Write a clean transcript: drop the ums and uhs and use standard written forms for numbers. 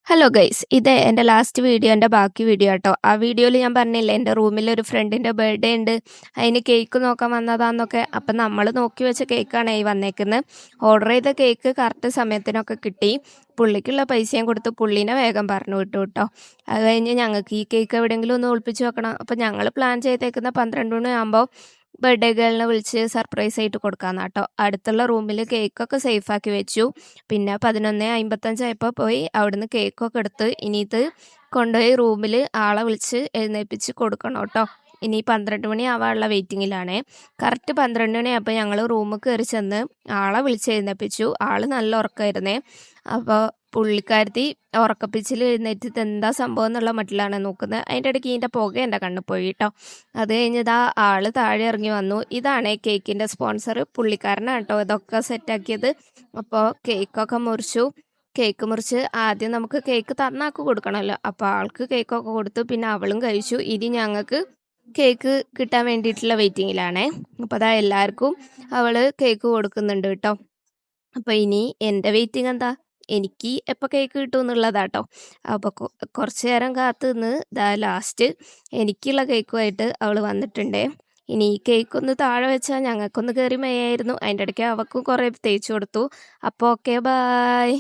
Hello guys, ഇത് എൻ്റെ last വീഡിയോൻ്റെ ബാക്കി വീഡിയോ കേട്ടോ. ആ വീഡിയോയിൽ ഞാൻ പറഞ്ഞില്ലേ എൻ്റെ റൂമിൽ ഒരു ഫ്രണ്ടിൻ്റെ ബർത്ത്ഡേ ഉണ്ട്, അതിന് കേക്ക് നോക്കാൻ വന്നതാന്നൊക്കെ. അപ്പം നമ്മൾ നോക്കി വെച്ച കേക്കാണ് ഈ വന്നേക്കുന്നത്. ഓർഡർ ചെയ്ത കേക്ക് കറക്റ്റ് സമയത്തിനൊക്കെ കിട്ടി. പുള്ളിക്കുള്ള പൈസയും കൊടുത്ത് പുള്ളീനെ വേഗം പറഞ്ഞു വിട്ടു കേട്ടോ. അത് കഴിഞ്ഞ് ഞങ്ങൾക്ക് ഈ കേക്ക് എവിടെയെങ്കിലും ഒന്ന് ഒളിപ്പിച്ച് വെക്കണം. അപ്പം ഞങ്ങൾ പ്ലാൻ ചെയ്തേക്കുന്ന 12 മണിയാകുമ്പോൾ ബർത്ത്ഡേ ഗേളിനെ വിളിച്ച് സർപ്രൈസ് ആയിട്ട് കൊടുക്കാമെന്നാ കേട്ടോ. അടുത്തുള്ള റൂമിൽ കേക്കൊക്കെ സേഫാക്കി വെച്ചു. പിന്നെ 11:55 ആയപ്പോൾ പോയി അവിടുന്ന് കേക്കൊക്കെ എടുത്ത് ഇനി ഇത് കൊണ്ടുപോയി റൂമിൽ ആളെ വിളിച്ച് എഴുന്നേൽപ്പിച്ച് കൊടുക്കണം കേട്ടോ. ഇനി 12 മണി ആവാനുള്ള വെയിറ്റിങ്ങിലാണേ. കറക്റ്റ് 12 മണിയായപ്പോൾ ഞങ്ങൾ റൂമിൽ കയറി ചെന്ന് ആളെ വിളിച്ച് എഴുന്നേൽപ്പിച്ചു. ആൾ നല്ല ഉറക്കമായിരുന്നേ. അപ്പോൾ പുള്ളിക്കാരത്തി ഉറക്കപ്പിച്ചിൽ എഴുന്നേറ്റിട്ട് എന്താ സംഭവം എന്നുള്ള മട്ടിലാണ് നോക്കുന്നത്. അതിൻ്റെ ഇടയ്ക്ക് ഇതിൻ്റെ പുക എൻ്റെ കണ്ണിൽ പോയി കേട്ടോ. അത് കഴിഞ്ഞതാ ആൾ താഴെ ഇറങ്ങി വന്നു. ഇതാണ് കേക്കിൻ്റെ സ്പോൺസർ, പുള്ളിക്കാരനാണ് കേട്ടോ ഇതൊക്കെ സെറ്റാക്കിയത്. അപ്പോൾ കേക്കൊക്കെ മുറിച്ചു. കേക്ക് മുറിച്ച് ആദ്യം നമുക്ക് കേക്ക് തന്നാക്ക് കൊടുക്കണമല്ലോ. അപ്പോൾ ആൾക്ക് കേക്കൊക്കെ കൊടുത്തു. പിന്നെ അവളും കഴിച്ചു. ഇനി ഞങ്ങൾക്ക് കേക്ക് കിട്ടാൻ വേണ്ടിയിട്ടുള്ള വെയിറ്റിങ്ങിലാണേ. അപ്പോൾ അതാ എല്ലാവർക്കും അവൾ കേക്ക് കൊടുക്കുന്നുണ്ട് കേട്ടോ. അപ്പോൾ ഇനി എൻ്റെ വെയിറ്റിംഗ് എന്താ, എനിക്ക് എപ്പോൾ കേക്ക് കിട്ടും എന്നുള്ളതാട്ടോ. അപ്പോൾ കുറച്ച് നേരം കാത്തു നിന്ന് ലാസ്റ്റ് എനിക്കുള്ള കേക്കുമായിട്ട് അവൾ വന്നിട്ടുണ്ടേ. ഇനി ഈ കേക്ക് ഒന്ന് താഴെ വെച്ചാൽ ഞങ്ങൾക്കൊന്ന് കയറി മേയായിരുന്നു. അതിൻ്റെ ഇടയ്ക്ക് അവൾക്കും കുറേ തേച്ച് കൊടുത്തു. അപ്പോൾ ഓക്കെ, ബായ്.